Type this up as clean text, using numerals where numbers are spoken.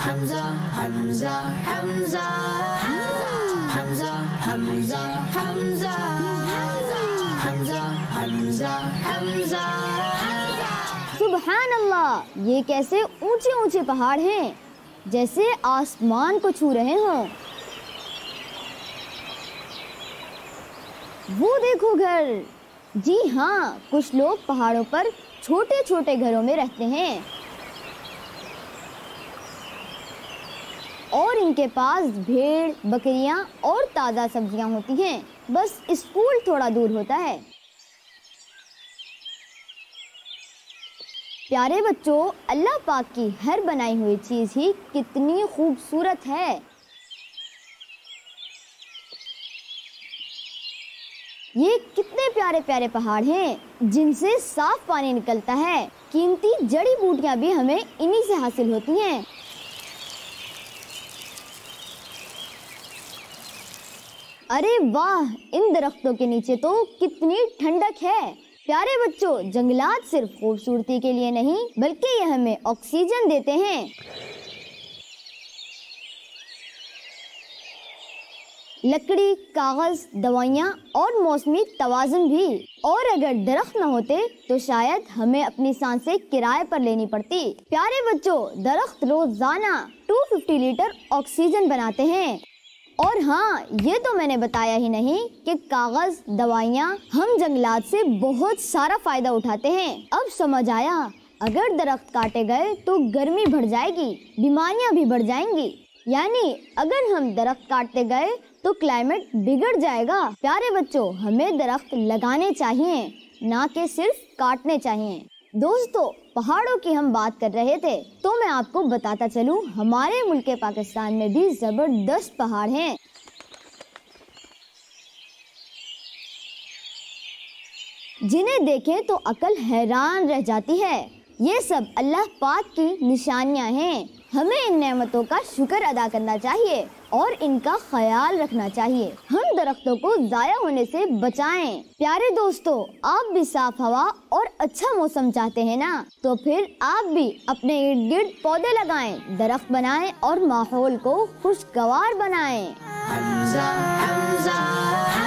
Hamza, Hamza, Hamza, Hamza, Hamza, Hamza, Hamza, Hamza, Hamza, سبحان اللہ، یہ کیسے اونچے اونچے پہاڑ ہیں، جیسے آسمان کو چھو رہے ہوں۔ وہ دیکھو گھر، جی ہاں، کچھ لوگ پہاڑوں پر چھوٹے چھوٹے گھروں میں رہتے ہیں اور ان کے پاس بھیڑ، بکریاں اور تازہ سبزیاں ہوتی ہیں، بس اسکول تھوڑا دور ہوتا ہے۔ پیارے بچوں، اللہ پاک کی ہر بنائی ہوئی چیز ہی کتنی خوبصورت ہے۔ یہ کتنے پیارے پیارے پہاڑ ہیں جن سے صاف پانی نکلتا ہے، قیمتی جڑی بوٹیاں بھی ہمیں انہی سے حاصل ہوتی ہیں۔ ارے واہ، ان درختوں کے نیچے تو کتنی ٹھنڈک ہے۔ پیارے بچوں، جنگلات صرف خوبصورتی کے لیے نہیں بلکہ یہ ہمیں آکسیجن دیتے ہیں۔ لکڑی، کاغذ، دوائیاں اور موسمی توازن بھی۔ اور اگر درخت نہ ہوتے تو شاید ہمیں اپنی سانسیں کرائے پر لینی پڑتی۔ پیارے بچوں، درخت روزانہ 250 لیٹر آکسیجن بناتے ہیں۔ اور ہاں، یہ تو میں نے بتایا ہی نہیں کہ کاغذ، دوائیاں، ہم جنگلات سے بہت سارا فائدہ اٹھاتے ہیں۔ اب سمجھ آیا، اگر درخت کاٹے گئے تو گرمی بڑھ جائے گی، بیماریاں بھی بڑھ جائیں گی، یعنی اگر ہم درخت کاٹتے گئے تو کلائمیٹ بگڑ جائے گا۔ پیارے بچوں، ہمیں درخت لگانے چاہیے، نہ کہ صرف کاٹنے چاہیے۔ دوستو، پہاڑوں کی ہم بات کر رہے تھے تو میں آپ کو بتاتا چلوں، ہمارے ملک پاکستان میں بھی زبردست پہاڑ ہیں۔ جنہیں دیکھیں تو عقل حیران رہ جاتی ہے۔ یہ سب اللہ پاک کی نشانیاں ہیں۔ ہمیں ان نعمتوں کا شکر ادا کرنا چاہیے اور ان کا خیال رکھنا چاہیے۔ ہم درختوں کو ضائع ہونے سے بچائیں۔ پیارے دوستو، آپ بھی صاف ہوا اور اچھا موسم چاہتے ہیں نا؟ تو پھر آپ بھی اپنے ارد گرد پودے لگائیں، درخت بنائیں اور ماحول کو خوشگوار بنائیں۔ Hamza, Hamza,